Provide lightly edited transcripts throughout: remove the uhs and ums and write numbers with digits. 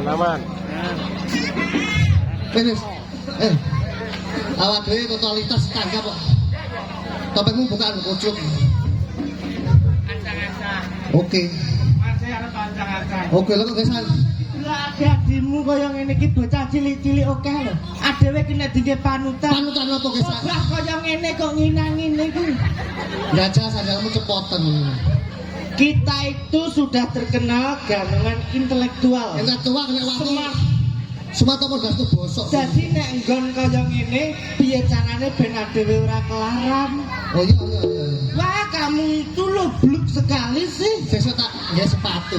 aman. Wis. Awak dhewe totalitas tangga kok. Topengmu bukaan kucuk. Ancang-ancang. Oke. Masih arep ancang-ancang. Oke lho kok gesan. Lah adimu kaya ngene iki bocah cilik-cilik oke lho. Adewe ki nek dike panutan. Panutan apa gesan? Obah kaya ngene kok nginang-ngene iki. Gajah sandalmu cepoten. Kita itu sudah terkenal gamengan intelektual. Intelektual nek waktu Smart. Smart apa gastu bosok. Jadi nek nggon kaya ngene piye carane ben adewe ora kelaran. Oh iya iya iya. Wah, kamu itu loblok sekali sih. Sesuk tak nggih sepatu.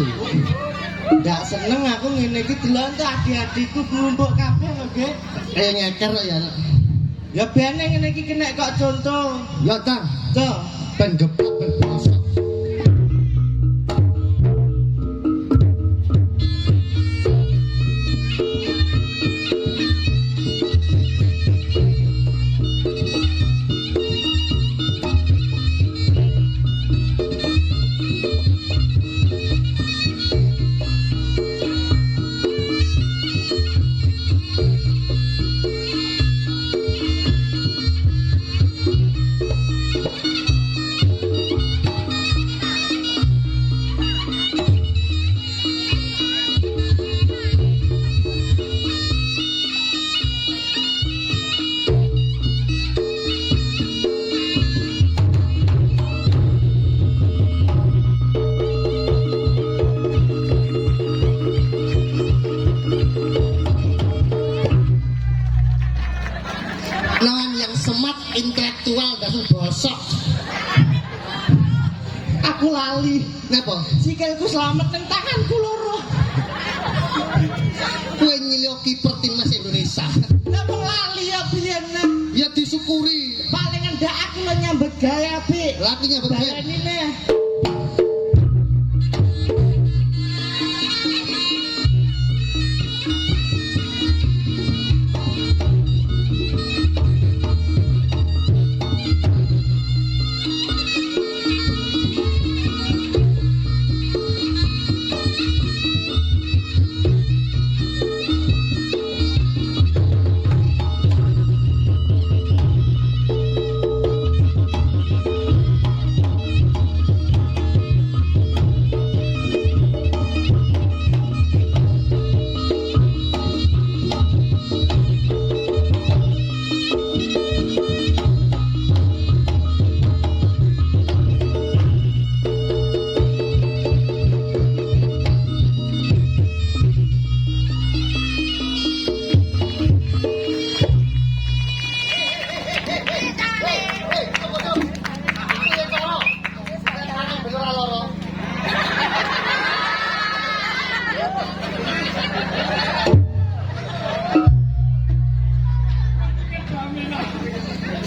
Nggak seneng aku ngene iki delok tuh adik-adikku ngumpul kabeh lho, Nggih. Ayo nyeker ya. Ya bene ngene iki kena kok contoh. Ya Tang, Tuh. ben geplak ben bosok. Lawan yang smart intelektual gastu bosok. Aku lali. Napa? Sikilku selamat ning tanganku loro. Kowe nyilio kiper timnas Indonesia. Lah wong lali ya biyen. Ya disyukuri. Paling endak aku lo nyambet gawe apik. Lakinya begitu. Baleni nih.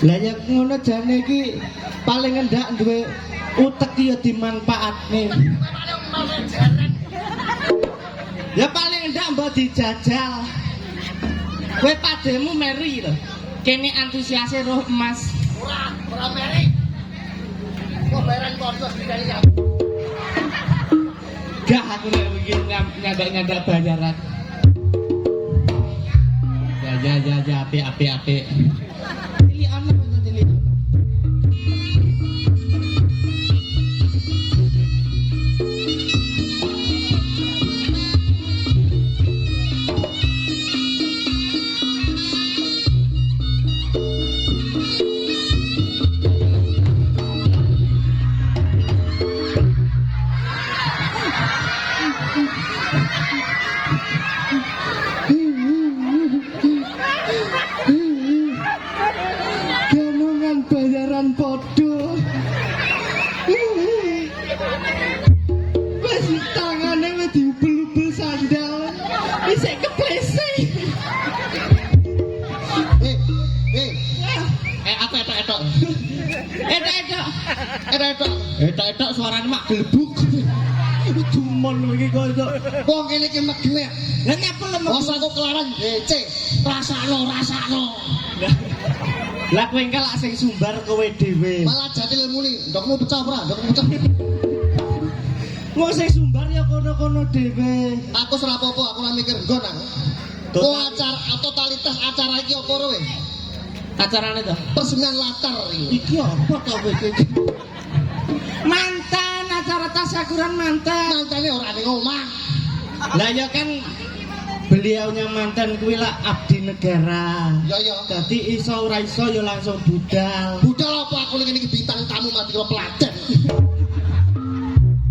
Lah ya ngono jane iki paling endak duwe utek ya dimanfaatne. Ya paling endak mbok dijajal. Kowe pademu meri lho. Kene antusiase roh emas. Ora meri. Kok bayaran poso dikali ya. Gak aku nek iki nyandak-nyandak bayaran. Ya apik. Tilikan apa to tilikan? Ganungan bayaran podo. Wes tangane wis diubel-ubel sandal. Isik keplese. Aku etok-etok. Etok-etok suarane mak gelebuk. Dumon iki kok. Wong kene iki megene. Lah nyapa lemah. Masa aku kelaran becek. Rasakno. Lah kowe engke lak sing sumbar kowe dhewe. Malah jati ilmu ni, ndokmu pecah ora? Ndokmu pecah. Wong sing sumbar ya kowe kono-kono dhewe. Aku ora apa-apa, aku ora mikir nggon aku. Oh acara totalitas acara iki apa kowe? Acarane to. Persemian latar iki. Iki apa to kowe iki? Mantan acara tasyakuran mantan. Mantane ora ning omah. Lah ya kan beliaunya mantan kuwi lah abdi negara. Ya ya. Dadi iso ora iso ya langsung budal. Budal apa aku ning iki bintang tamu mati karo peladen.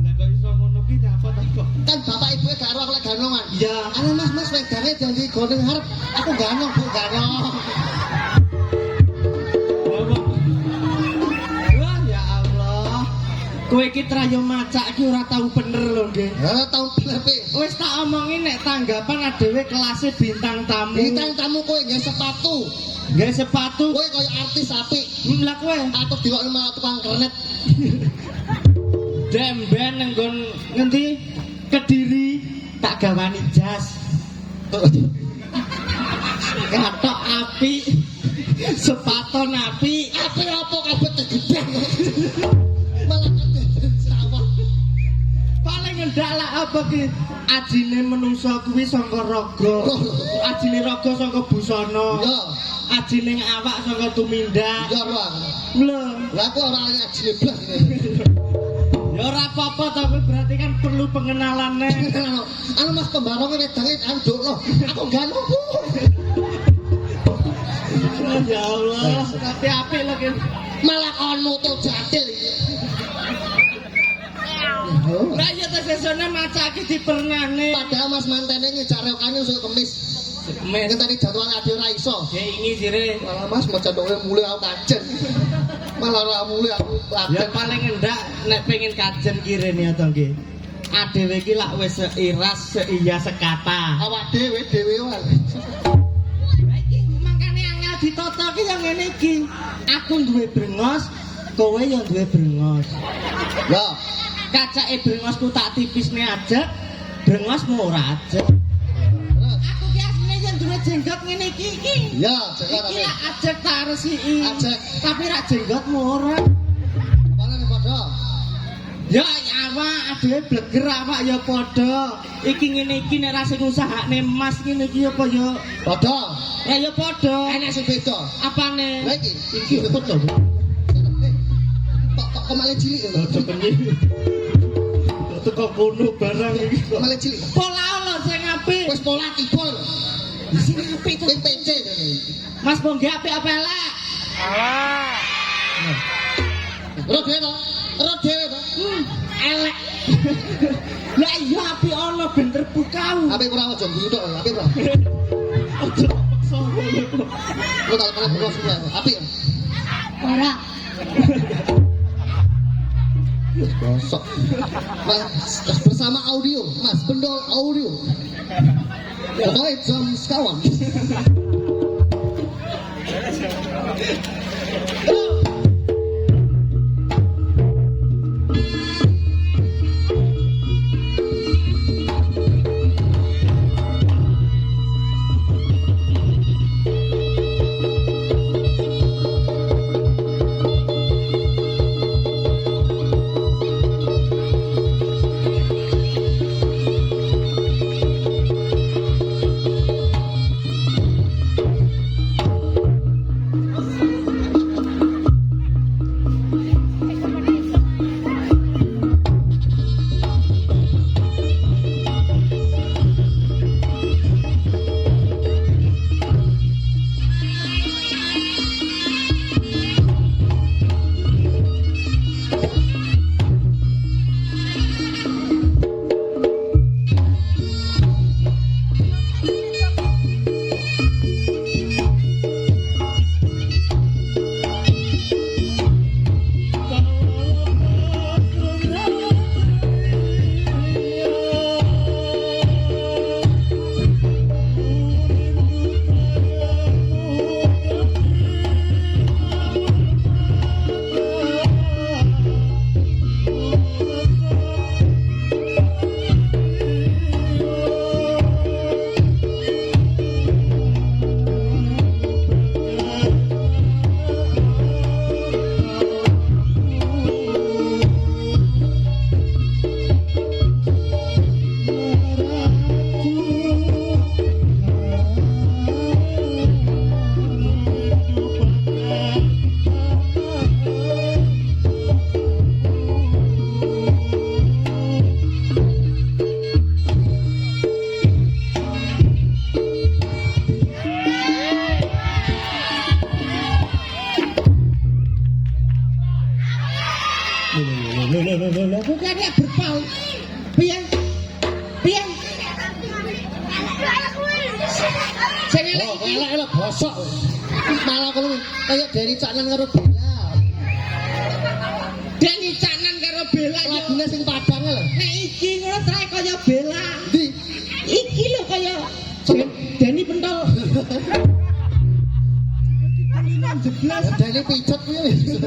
Lah kok iso ngono ki apa to kok? Kan bapak ibuke gak ero aku lek ganongan. Iya. Ana mas wedange janji gondeng harep. Aku ganong Bu ganong. Wah ya Allah. Kowe iki trayo macak iki ora tau bener lho nggih. Ha tau bener pi. Wis tak omongin nek tanggapan adewe kelasé bintang tamu. Bintang tamu kowe nggih sepatu. Nggih sepatu. Kowe koyo artis apik. Lah kowe Atus dilokne malah tukang kernet. demben nang nggon ngendi? Kediri tak gawani jas. Katok api. Sepaton api. Api apa kabeh tegedeng. Malah kabeh sawah. Paling ngendak lah apa ki? Ajine menungso kuwi saka raga. Ajine raga saka busana. Ya, Ajine awak saka tumindak. ya Ruang. Lho, Lah aku ora ngaji blas ini. ya ora apa-apa tapi berarti kan perlu pengenalannya. Anu Mas pembaronge wedange anduk loh. Aku ganong Bu. Ya Allah, tapi apik lho ki. Malah kon moto jatil iki. Lah ya tesesone macake dipernane. Padahal Mas mantene ngejarokane usuk kemis. Men, Ngenteni jadwal ade ora iso. ya ini sire. Malah Mas mau jadwale mulai aku kajen. Malah ora mulai aku Ya kajen. paling endak nek pengen kajen kirene to nggih. Adewe iki lak wis seiras seiya sekata. Awak dhewe wae. Lah iki mangkane angel ditata ki yang ngene iki. Aku duwe brengos, kowe ya duwe brengos. Ya, Kacake brengosku tak tipisne ajek, brengosmu ora ajek. Aku ki asline yen duwe jenggot ngene iki. ya sekarang. Iki lak ajek tak resiki. Ajek. Tapi rak jenggotmu ora. Apane padha? Ya awak adewe bleger awak ya padha. Iki ngene iki nek ra sing usahane Mas ngene iki apa ya? Padha. Ya padha. Enak sing beda. Apane? Lah iki. Iki apa to? Kok malah cilik lho. Aja penyi. Teko kono barang iki. Kok malah cilik. Pola lho sing apik. Wis pola tiba lho. Di sini apik to. Sing PC ngene. Mas Bongge apik apa elek? Ro dhewe to. Ro dhewe to. Elek. Lah iya apik ana ben terpukau. Apik ora aja guyu tok, apik ora. Aja paksa ngono. Lu tak kena bros kuwi. Apik. Ora. Gosok. Mas, bersama audio, Mas Pendol Audio. Pokoknya jam sekawan. Sing elek Oh, iki. elek bosok. Malah kono kayak dari Caknan karo Bella. Deni Caknan karo Bella yo. Lagune sing padang lho. Nek iki ngono trae kaya Bella. Ndi? Iki lho kaya Deni pentol. Jeblas. Dene pijet kuwi.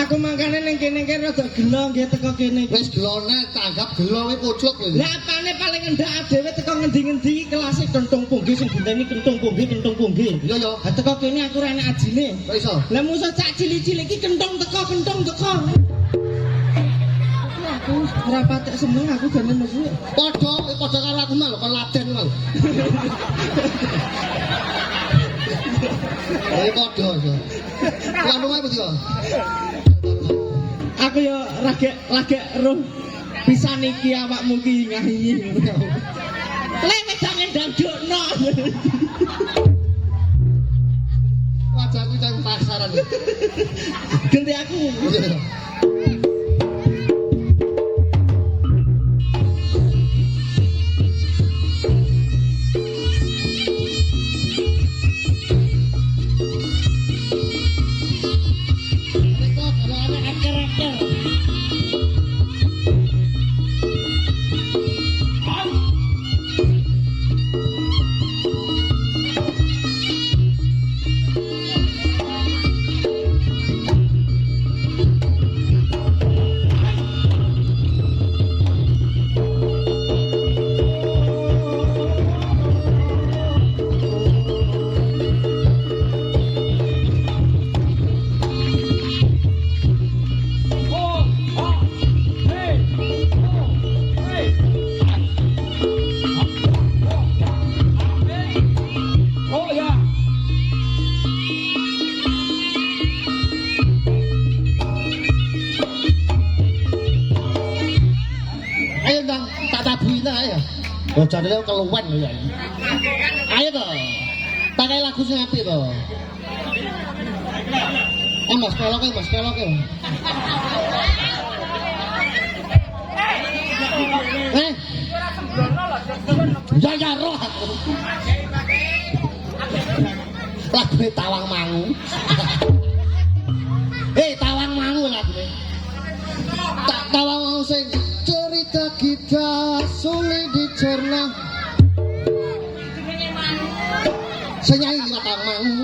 Aku mangkane ning kene iki rada gelo nggih teko kene. Wis gelone tanggap gelo kuwi kucluk kuwi. Lah apane paling endak dhewe teko ngendi-ngendi iki kelase kentung punggi sing dinteni kentung punggi. Iya ya. Ha teko kene aku ora enak ajine. Kok iso? Lah musuh cak cilik-cilik iki kentung teko. Aku ora patek seneng aku jane nesu. Padha karo aku mah lho kon laden mah. Padha iso. Kuwi omahe putih kok. Aku yo lagi roh pisan iki awakmu ki ngahi. Lewet jangan dandukno. Wajahku cang pasaran. Ganti aku. Ayo Bang, tak tabuin ae ya. Oh jane keluwen lho ya. Ayo to. Pakai lagu sing apik to. Mas peloke. Ya roh aku. Lagu Tawang Mangu. Tawang Mangu lagune. Tawang Mangu sing cerita kita sulit dicerna. Saya nyanyi lima Tawang Mangu.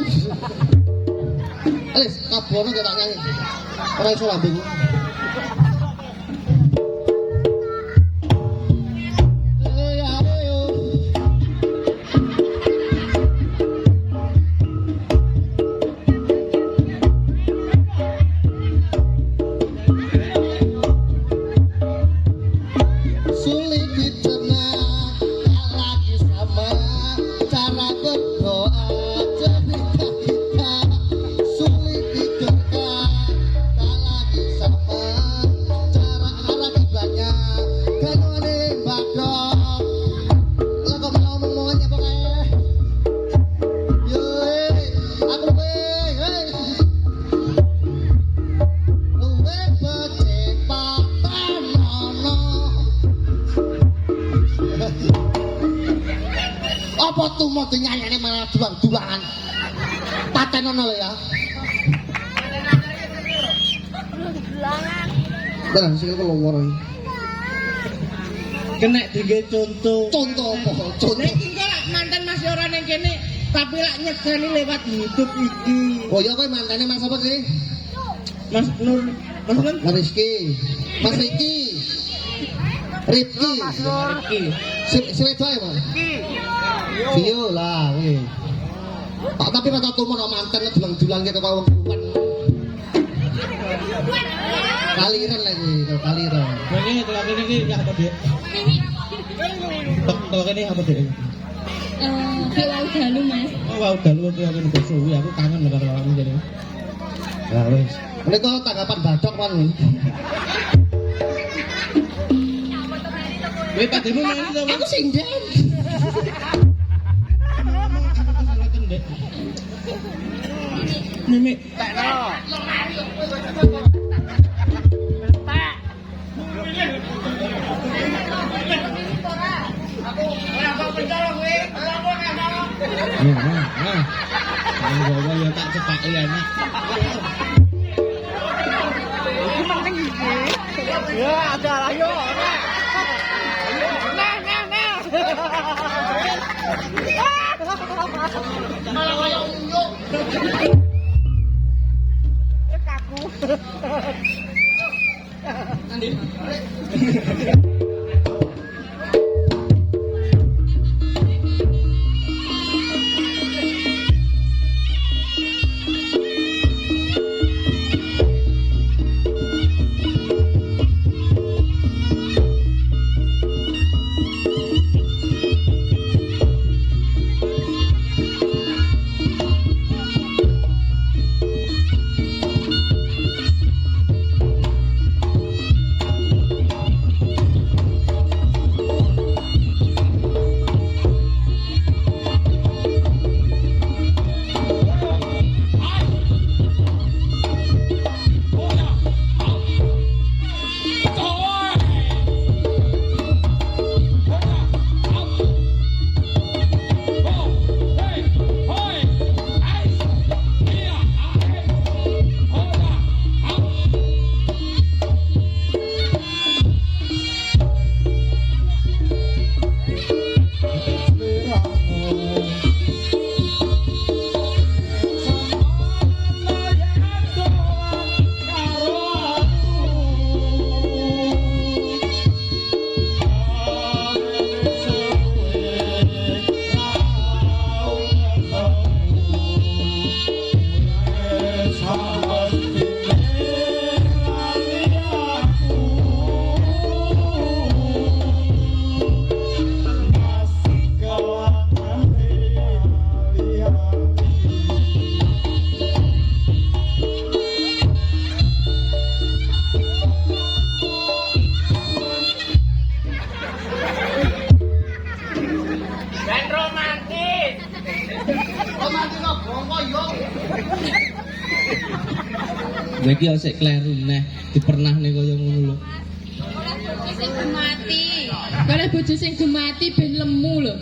Alis, kabono gak tak nyanyi. Ora iso lambung. Sulit dicerna, tak lagi sama cara berdoa. Cerita kita sulit dicerna, tak lagi sama cara lagi banyak. Kanwane badok, lah kok malah ngomongnya pokoknya. Yo, aku luwe becek papan ono. Apa tuh mau nyanyi malah duang-duangan paten ono lho ya. Benar sih kalau ngomong. Kena tinggal contoh. Contoh apa? Contoh. Nek iki kok lak mantan masih ora ning kene, tapi lak nyegani lewat YouTube iki. Oh ya kowe mantane Mas apa sih? Mas Nur, Mas Nur Mas Rizky. Mas Riki. Rifki. iki. Si wedo ya, Mas? Vio lah, kowe. Tapi rata tumo no mantan dulang-dulang gitu kau wong. Kaliran lagi, kaliran. Ini kalau kene iki ya apa, Dek? Kalau kene apa, Dek? Pulau Galuh Mas. Oh, wow, dalu aku yang suwi, aku kangen karo awakmu jane. Ya wis. Menika tanggapan badok kan. Kowe pademu mangan to, Mas? Aku sinden. Mimik. Nah. Bawa ya tak cepaki enak. Iki penting iki. Ya, ada lah yo. Nah. Malah kaya uyuk. Kaku. Nanti. Iki yo sik kleru neh dipernahne kaya ngono lho. Oleh bojo sing gemati ben lemu lho.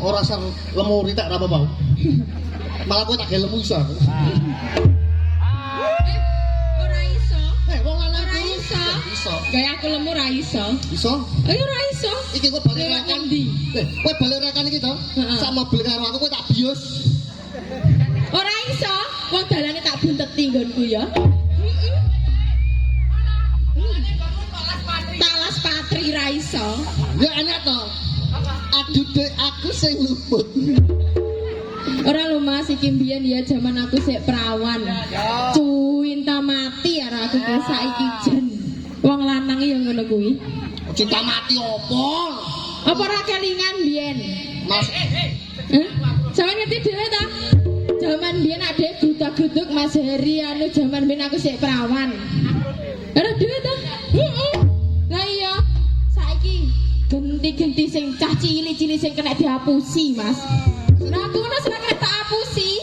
Ora ser lemu ritek ora apa-apa. Malah kowe tak ge lemu iso. Ora iso. Wong lanang Ora iso. Iso. Gaya aku lemu ora iso. Iso? Ayo ora iso. Iki kowe balik rekan ndi? Kowe balik rekan iki to? Sak mobil karo aku kowe tak bius. Ora iso. Wong dalane tak bunteti nggonku ya. Talas patri ra iso. Ya enak to. Aduh dek aku sing luput. Ora lho Mas, iki mbiyen ya jaman aku sik perawan. Cinta mati arek aku ku saiki jen. Wong lanang ya ngono kuwi. Cinta mati opo? Apa ora kelingan mbiyen? Mas. Sampe ngerti dhewe ta? Jaman mbiyen adek gudak-guduk Mas Heri anu jaman mbiyen aku sik perawan. Ora dhewe ta? Heeh. Lah iya, saiki genti-genti sing cah cilik-cilik sing kena dihapusi, Mas. Nah, aku ngono sing kena tak hapusi.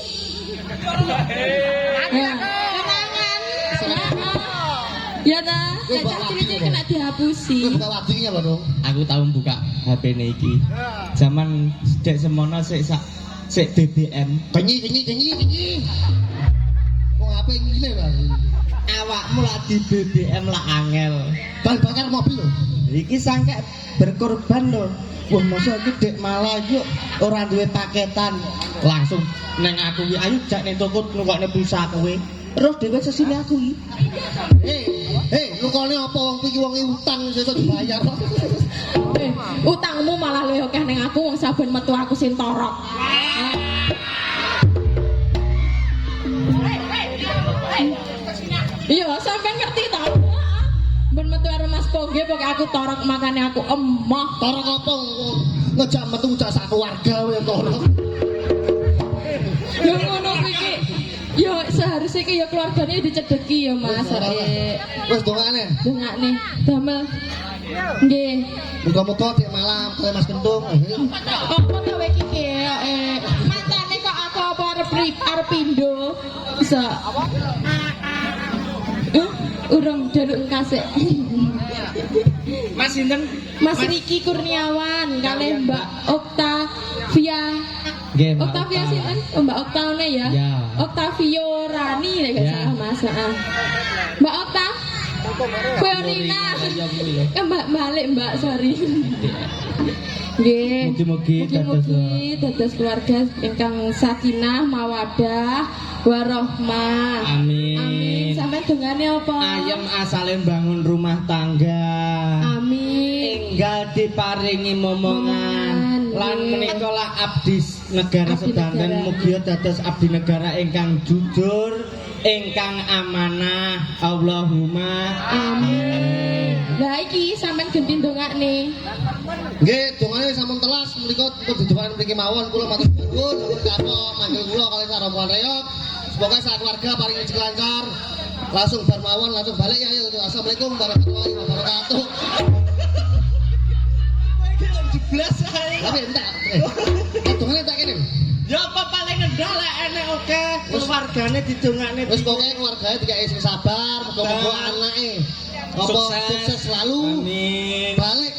Kenangan. Ya ta, cah cilik-cilik kena dihapusi. Kowe buka wadinya lho dong. Aku tau buka HP-ne iki. Zaman dek semono sik BBM. Kenyi. Wong HP ngene lho. Awakmu lak di BBM lah angel. Bahan bakar mobil lho. Iki sangke berkorban lho. Wah, masa iki dek malah yuk ora duwe paketan. Langsung neng aku iki ayo jak ning toko nukokne pulsa kowe. Terus dhewe sesine aku iki. Nukone apa wong iki wong utang sesuk dibayar. Utangmu malah luwih akeh ning aku wong saben metu aku sing torok. Iya, sampean ngerti ta? Ben metu karo Mas Pongge pokoke aku torok makane aku emoh. Torok apa? Ngejak metu cak sak keluarga wae torok. Yo ngono iki. Yo seharusnya iki yo keluargane dicedeki yo Mas. Wes dongane. Dongane. Damel. Nggih. Muga-muga dik malam kaya Mas Kentung. Apa ta wae iki matane kok aku apa arep pindho. Bisa. Urung jaluk kasih. Mas sinten? Mas Riki Kurniawan kalih Mbak Oktavia Nggih, Mbak Octavia Okta. sinten? Oh, Mbak Oktane ya. Ya. Octavio Rani nek gak Ya. salah Mas. Heeh. Mbak Okta. Fiorina. Ya kuwi lho. Mbak balik Mbak, sorry. Nggih. Mugi-mugi Mugi-mugi dados keluarga ingkang sakinah, mawadah, warahmah. Amin. Amin. Sampai dongane apa? Ayem asale bangun rumah tangga. Amin. Enggal diparingi momongan. Momongan. Lan menika lah abdi negara Abdi sedanten negara. mugi dados abdi negara ingkang jujur, ingkang amanah. Allahumma Amin. Lah iki sampean genti ndongakne. Nggih, dongane sampun telas menika pun didongane mriki mawon kula matur nuwun sampun kapok manggil kula kali sarombongan reog. Semoga sak keluarga paling rezeki lancar. Langsung bar mawon langsung balik ya. Assalamualaikum warahmatullahi wabarakatuh. jeblas ae. Tapi entak. Dongane tak kene. Ya apa paling ngendah lek enek oke keluargane didongakne. Wis pokoke keluargane dikai sing sabar, muga-muga anake apa sukses selalu. Amin. Balik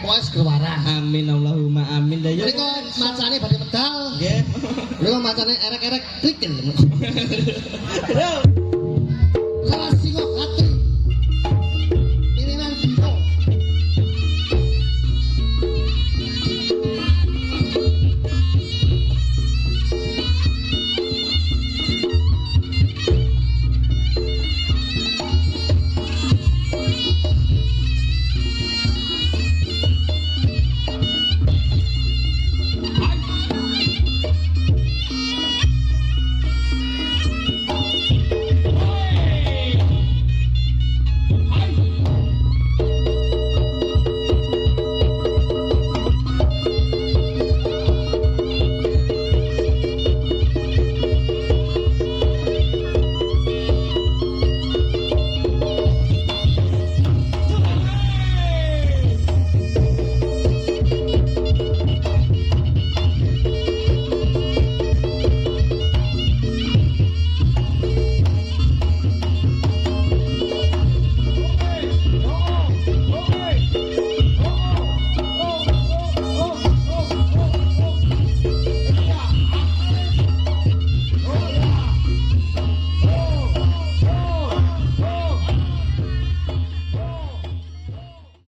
pokoke seger waras. Amin Allahumma amin. Lah ya. Mereka macane badhe medal. Nggih. Mereka macane erek-erek trikel. Yo. Kelas